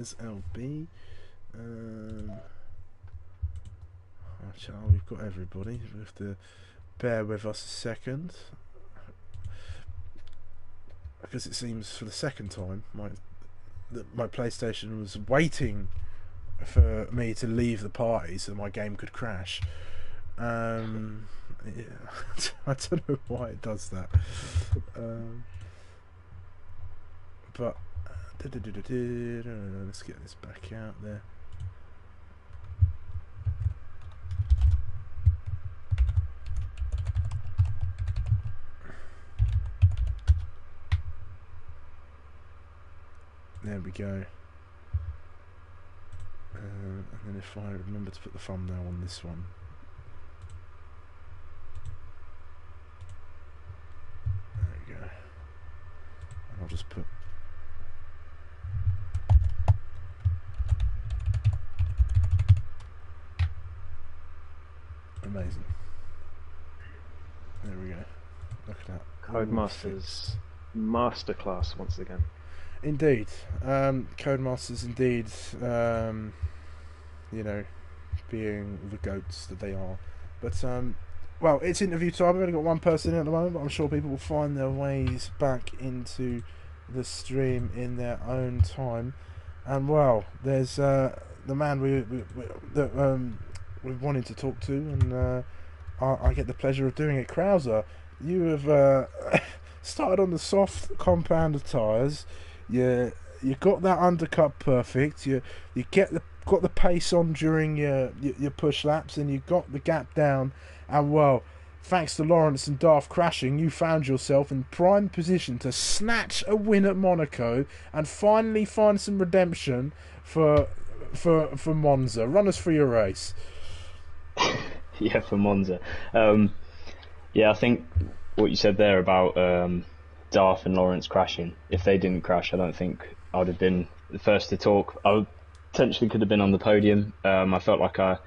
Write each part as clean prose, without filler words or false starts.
There's LB. We've got everybody. We have to bear with us a second, because it seems for the second time my PlayStation was waiting for me to leave the party so my game could crash. Yeah, I don't know why it does that. But let's get this back out there. There we go. And then if I remember to put the thumbnail on this one. There we go. And I'll just put amazing. There we go. Look at that. Codemasters masterclass once again. Indeed. Codemasters indeed, you know, being the goats that they are. But, well, it's interview time. We've only got one person in at the moment, but I'm sure people will find their ways back into the stream in their own time. And, well, there's the man we've wanted to talk to, and I get the pleasure of doing it. Krauser, you have started on the soft compounder tyres. You got that undercut perfect. You got the pace on during your push laps, and you got the gap down. And well, thanks to Lawrence and Darth crashing, you found yourself in prime position to snatch a win at Monaco and finally find some redemption for Monza. Run us through your race. Yeah, for Monza. Yeah, I think what you said there about Darth and Lawrence crashing, if they didn't crash, I don't think I would have been the first to talk. I potentially could have been on the podium. I felt like I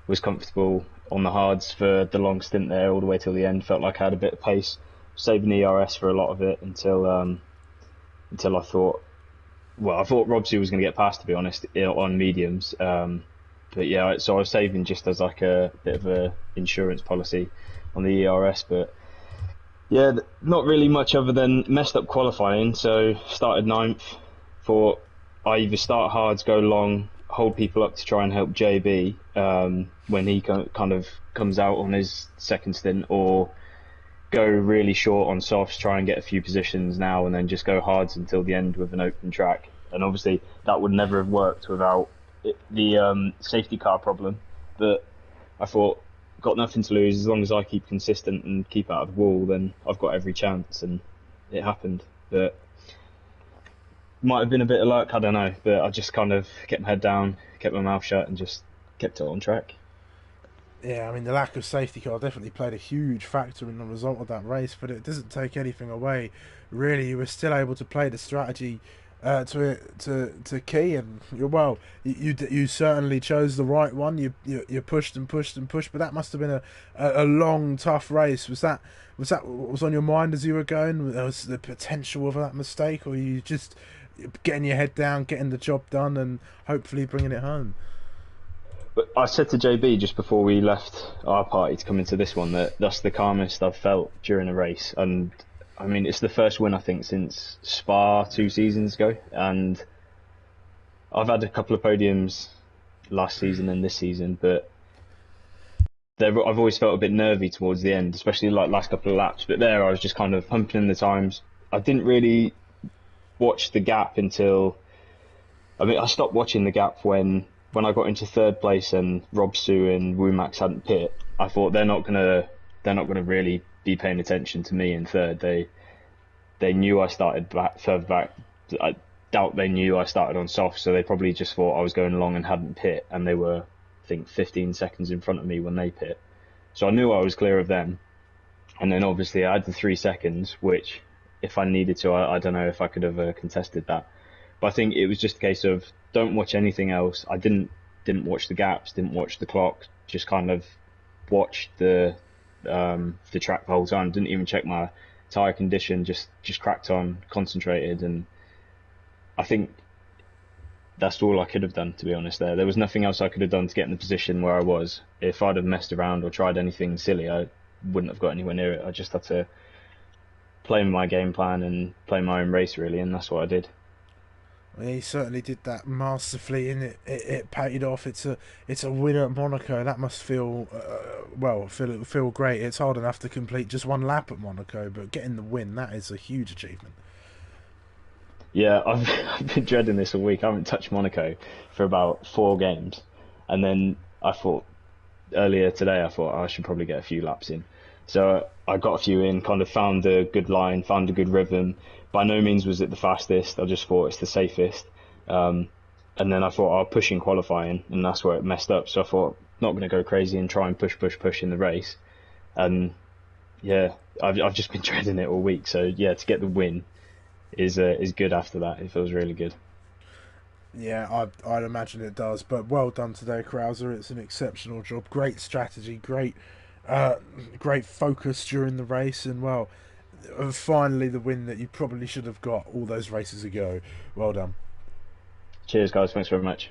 was comfortable on the hards for the long stint there, all the way till the end. Felt like I had a bit of pace, saving the ERS for a lot of it until I thought Robsy was going to get past, to be honest, on mediums. But yeah, so I was saving just as like a bit of a insurance policy on the ERS. But yeah, not really much other than messed up qualifying. So started 9th. Thought I either start hards, go long, hold people up to try and help JB when he kind of comes out on his second stint, or go really short on softs, try and get a few positions now, and then just go hards until the end with an open track. And obviously that would never have worked without the safety car problem. But I thought, got nothing to lose. As long as I keep consistent and keep out of the wall, then I've got every chance. And it happened. But might have been a bit of luck, I don't know. But I just kind of kept my head down, kept my mouth shut, and just kept it on track. Yeah, I mean, the lack of safety car definitely played a huge factor in the result of that race, but it doesn't take anything away. Really, you were still able to play the strategy to key, and you certainly chose the right one. You pushed and pushed and pushed, but that must have been a long, tough race. Was that what was on your mind as you were going? Was the potential of that mistake, or you just getting your head down, getting the job done, and hopefully bringing it home? But I said to JB just before we left our party to come into this one that that's the calmest I've felt during a race. And I mean, it's the first win, I think, since Spa 2 seasons ago. And I've had a couple of podiums last season and this season, but I've always felt a bit nervy towards the end, especially like last couple of laps. But there I was just kind of pumping in the times. I didn't really watch the gap until... I mean, I stopped watching the gap when I got into third place and Rob Sue and Womax hadn't pit. I thought they're not gonna really be paying attention to me in third. They knew I started further back. I doubt they knew I started on soft, so they probably just thought I was going along and hadn't pit, and they were, I think, 15 seconds in front of me when they pit. So I knew I was clear of them. And then obviously I had the 3 seconds, which if I needed to, I don't know if I could have contested that. But I think it was just a case of don't watch anything else. I didn't watch the gaps, didn't watch the clock, just kind of watched the track the whole time. Didn't even check my tyre condition, just cracked on, concentrated. And I think that's all I could have done, to be honest. There was nothing else I could have done to get in the position where I was. If I'd have messed around or tried anything silly, I wouldn't have got anywhere near it. I just had to play my game plan and play my own race, really, and that's what I did. Well, he certainly did that masterfully, and it paid off. It's a win at Monaco. That must feel feel great. It's hard enough to complete just one lap at Monaco, but getting the win, that is a huge achievement. Yeah, I've been dreading this all week. I haven't touched Monaco for about 4 games, and then I thought earlier today I should probably get a few laps in. So I got a few in, kind of found a good line, found a good rhythm. By no means was it the fastest. I just thought it's the safest. And then I thought I'll push in qualifying, and that's where it messed up. So I thought not going to go crazy and try and push in the race. And yeah, I've just been dreading it all week. So yeah, to get the win is good after that. It feels really good. Yeah, I'd imagine it does. But well done today, Krauser. It's an exceptional job. Great strategy. Great focus during the race, and finally the win that you probably should have got all those races ago. Well done. Cheers, guys. Thanks very much.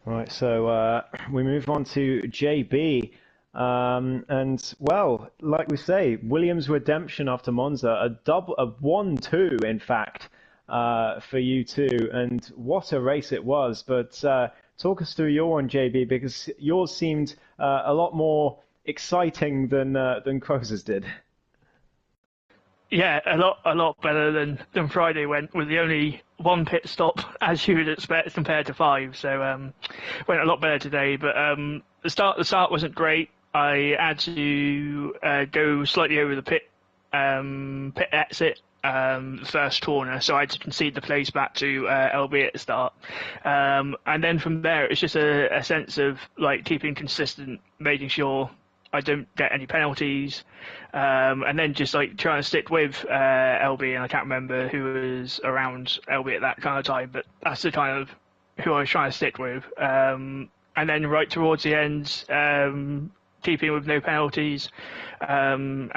Right, so we move on to JB. And well, like we say, Williams' redemption after Monza, a 1-2 in fact, for you two, and what a race it was. But talk us through your one, JB, because yours seemed a lot more exciting than Kroza's did. Yeah, a lot better than Friday went, with the only one pit stop as you would expect compared to 5. So went a lot better today. But the start wasn't great. I had to go slightly over the pit exit the first corner, so I had to concede the place back to LB at the start. And then from there, it's just a sense of like keeping consistent, making sure I don't get any penalties, and then just like trying to stick with LB. And I can't remember who was around LB at that kind of time, but that's the kind of who I was trying to stick with. And then right towards the end, keeping with no penalties, and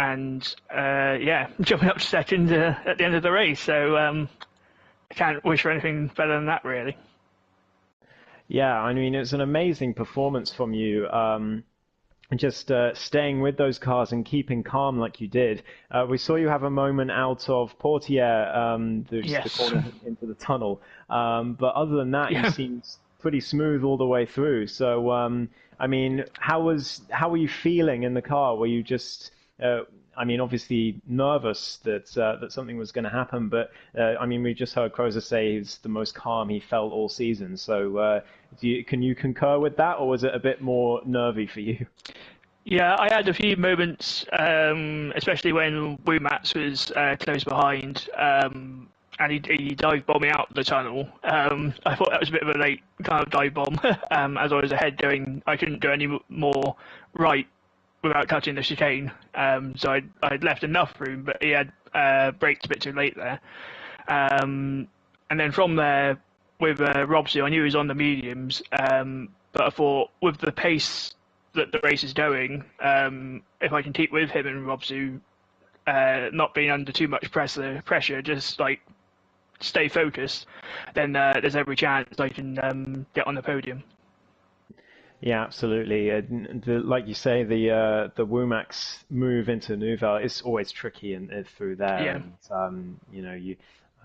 jumping up to second at the end of the race. So I can't wish for anything better than that, really. Yeah, I mean, it's an amazing performance from you. Just staying with those cars and keeping calm like you did. We saw you have a moment out of Portier, the corner into the tunnel. But other than that, you seemed pretty smooth all the way through. So, I mean, how were you feeling in the car? Were you just, obviously nervous that something was going to happen, but we just heard Kroza say he's the most calm he felt all season. So, can you concur with that, or was it a bit more nervy for you? Yeah, I had a few moments, especially when Womack was close behind, and he dive bombed me out the tunnel. I thought that was a bit of a late kind of dive bomb, as I was ahead going, I couldn't go any more right without touching the chicane. So I'd left enough room, but he had braked a bit too late there. And then from there, with Robsy, I knew he was on the mediums, but I thought with the pace that the race is going, if I can keep with him and Robsy, not being under too much pressure, just like stay focused, then there's every chance I can get on the podium. Yeah, absolutely. Like you say, the Womack's move into Nouvelle is always tricky and through there. Yeah.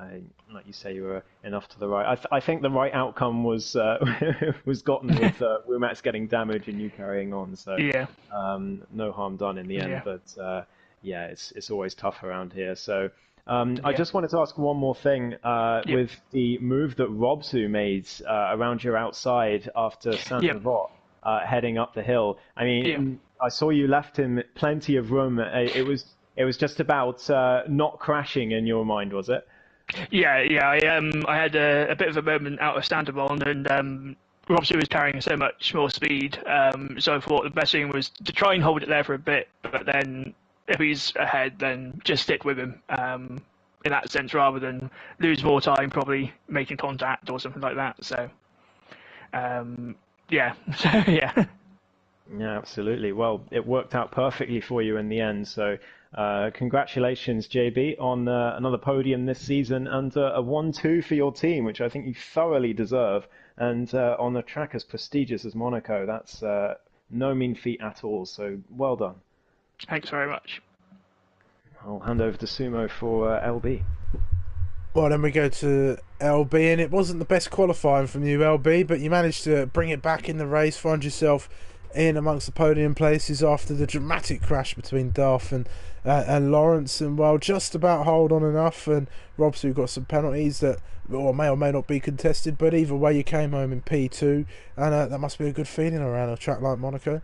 And, like you say, you were enough to the right. I think the right outcome was was gotten with Womack's getting damaged and you carrying on. So yeah, no harm done in the end. Yeah. But it's always tough around here. So. I just wanted to ask one more thing with the move that Robsu made around your outside after Saint-Travot heading up the hill. I mean, I saw you left him plenty of room. It was just about not crashing in your mind, was it? Yeah. I had a bit of a moment out of Saint-Travot, and Robsu was carrying so much more speed. So I thought the best thing was to try and hold it there for a bit, but then if he's ahead, then just stick with him in that sense, rather than lose more time probably making contact or something like that. So, yeah. Yeah, absolutely. Well, it worked out perfectly for you in the end. So, Congratulations, JB, on another podium this season and a 1-2 for your team, which I think you thoroughly deserve. And on a track as prestigious as Monaco, that's no mean feat at all. So well done. Thanks very much. I'll hand over to Sumo for LB. Well, then we go to LB, and it wasn't the best qualifying from you, LB, but you managed to bring it back in the race, find yourself in amongst the podium places after the dramatic crash between Darth and Lawrence, and well, just about hold on enough. And Robsu got some penalties that may or may not be contested, but either way, you came home in P2, and that must be a good feeling around a track like Monaco.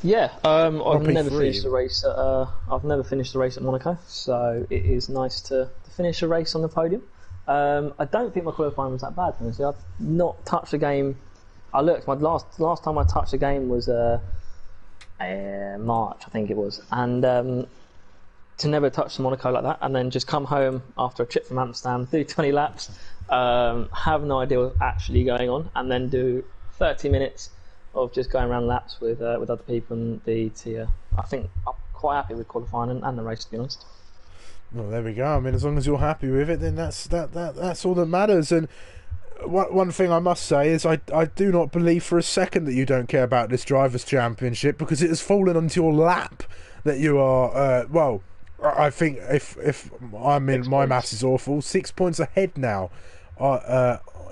Yeah, I've P3. never finished the race. I've never finished the race at Monaco, so it is nice to finish a race on the podium. I don't think my qualifying was that bad. Honestly, I've not touched the game. I looked. My last time I touched the game was March, I think it was, and to never touch Monaco like that, and then just come home after a trip from Amsterdam, do 20 laps, have no idea what's actually going on, and then do 30 minutes of just going around laps with other people in the tier. I think I'm quite happy with qualifying and the race, to be honest. Well, there we go. I mean, as long as you're happy with it, then that's all that matters. And one thing I must say is I do not believe for a second that you don't care about this Drivers' Championship, because it has fallen onto your lap that you are, well, I think if I mean, my maths is awful, 6 points ahead now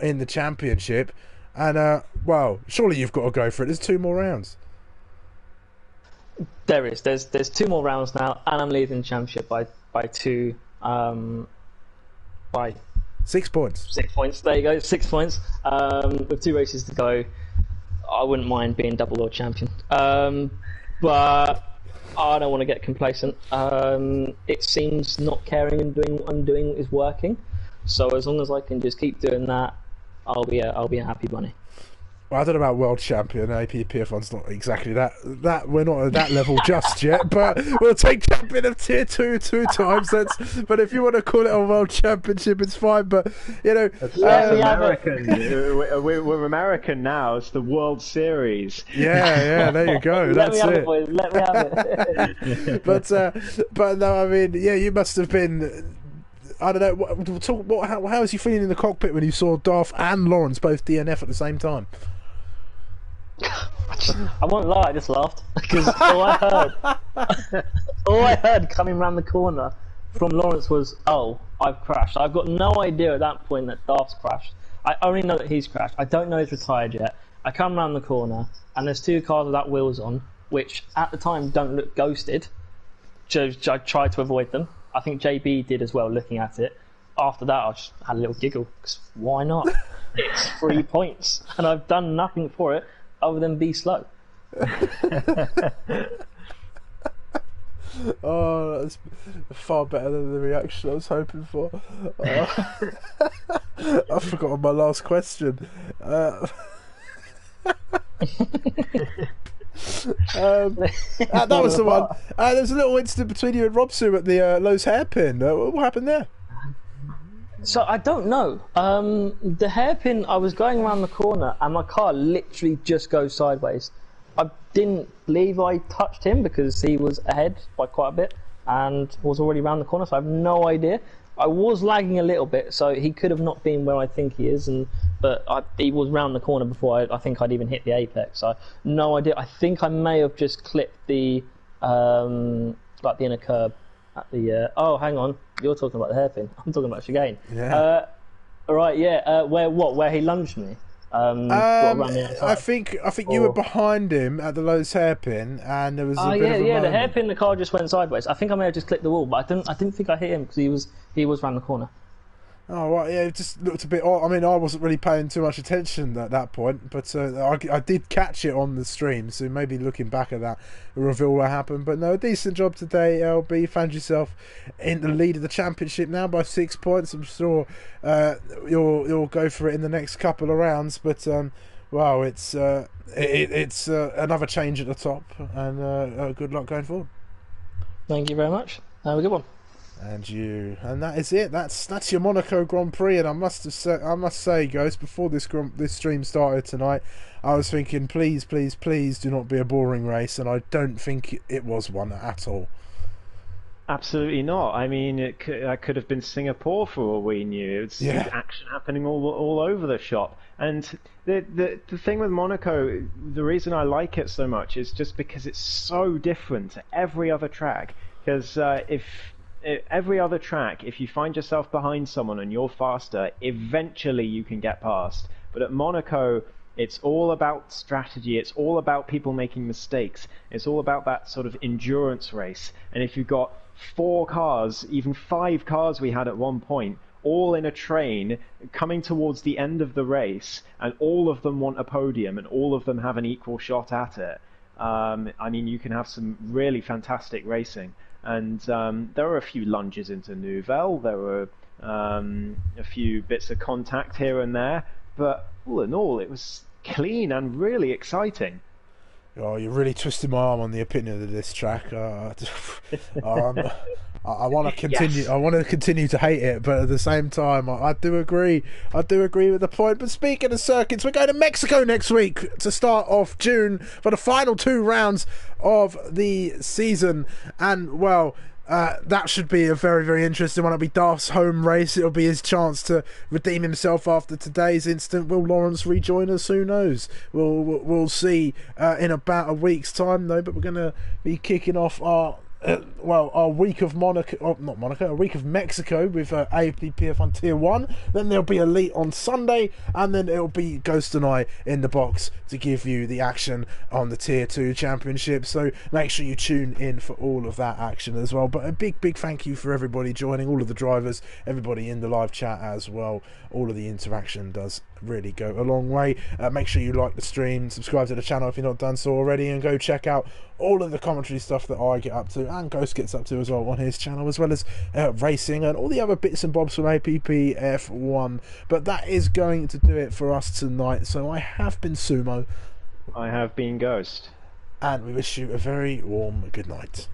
in the championship. And, well, surely you've got to go for it. There's 2 more rounds. There is. There's 2 more rounds now, and I'm leading the championship by 2, by 6 points. 6 points. There you go, 6 points. With 2 races to go, I wouldn't mind being double world champion. But I don't want to get complacent. It seems not caring and doing what I'm doing is working. So as long as I can just keep doing that, I'll be a happy bunny. Well, I don't know about world champion. APPF1's not exactly that. We're not at that level just yet. But we'll take champion of tier 2 times. But if you want to call it a world championship, it's fine. But you know, American. We're American now. It's the World Series. Yeah. There you go. That's it. Boys. Let me have it. but no, I mean, yeah, you must have been. I don't know. How was you feeling in the cockpit when you saw Darth and Lawrence both DNF at the same time? I won't lie, I just laughed because all I heard coming around the corner from Lawrence was, "Oh, I've crashed." I've got no idea at that point that Darth's crashed. I only know that he's crashed. I don't know he's retired yet. I come around the corner and there's 2 cars without wheels on, which at the time don't look ghosted. So I tried to avoid them. I think JB did as well, looking at it. After that, I just had a little giggle, because why not? It's 3 points, and I've done nothing for it other than be slow. Oh, that's far better than the reaction I was hoping for. I've forgotten my last question. That was the one. There was a little incident between you and Robsu at the Lowe's hairpin. What happened there? So I don't know. The hairpin, I was going around the corner and my car literally just goes sideways. I didn't believe I touched him because he was ahead by quite a bit and was already around the corner, so I have no idea. I was lagging a little bit, so he could have not been where I think he is, but he was round the corner before I think I'd even hit the apex. So no idea. I think I may have just clipped the like the inner curb at the. Oh, hang on, you're talking about the hairpin. I'm talking about chicane. Yeah. Right. Yeah. Where he lunged me. I think you were behind him at the Lowe's hairpin, and there was a bit of a moment. The hairpin, the car just went sideways. I think I may have just clipped the wall, but I didn't think I hit him because he was round the corner. Oh, right, yeah, it just looked a bit odd. I mean, I wasn't really paying too much attention at that point, but I did catch it on the stream, so maybe looking back at that will reveal what happened. But no, a decent job today, LB. You found yourself in the lead of the championship now by 6 points. I'm sure you'll go for it in the next couple of rounds, but wow, it's another change at the top, and good luck going forward. Thank you very much. Have a good one. And that is it. That's your Monaco Grand Prix. And I must say, Ghost, before this stream started tonight, I was thinking, please, please, please, do not be a boring race. And I don't think it was one at all. Absolutely not. I mean, that could have been Singapore for all we knew. It's action happening all over the shop. And the thing with Monaco, the reason I like it so much is just because it's so different to every other track. Because every other track, if you find yourself behind someone and you're faster, eventually you can get past. But at Monaco, it's all about strategy. It's all about people making mistakes. It's all about that sort of endurance race. And if you've got 4 cars, even 5 cars we had at one point, all in a train coming towards the end of the race, and all of them want a podium and all of them have an equal shot at it, I mean, you can have some really fantastic racing. And there were a few lunges into Nouvelle, there were a few bits of contact here and there, but all in all it was clean and really exciting. Oh, you're really twisting my arm on the opinion of this track. I want to continue. Yes. I want to continue to hate it, but at the same time, I do agree. I do agree with the point. But speaking of circuits, we're going to Mexico next week to start off June for the final 2 rounds of the season, and well. That should be a very, very interesting one. It'll be Darth's home race. It'll be his chance to redeem himself after today's incident. Will Lawrence rejoin us? Who knows? We'll see in about a week's time, though. But we're going to be kicking off our week of a week of Mexico with APPF1 Tier 1. Then there'll be Elite on Sunday, and then it'll be Ghost and I in the box to give you the action on the Tier 2 Championship. So make sure you tune in for all of that action as well. But a big, big thank you for everybody joining, all of the drivers, everybody in the live chat as well. All of the interaction does really go a long way. Make sure you like the stream, subscribe to the channel if you're not done so already, and go check out all of the commentary stuff that I get up to and Ghost gets up to as well on his channel, as well as racing and all the other bits and bobs from APPF1. But that is going to do it for us tonight. So I have been Sumo. I have been Ghost. And we wish you a very warm good night.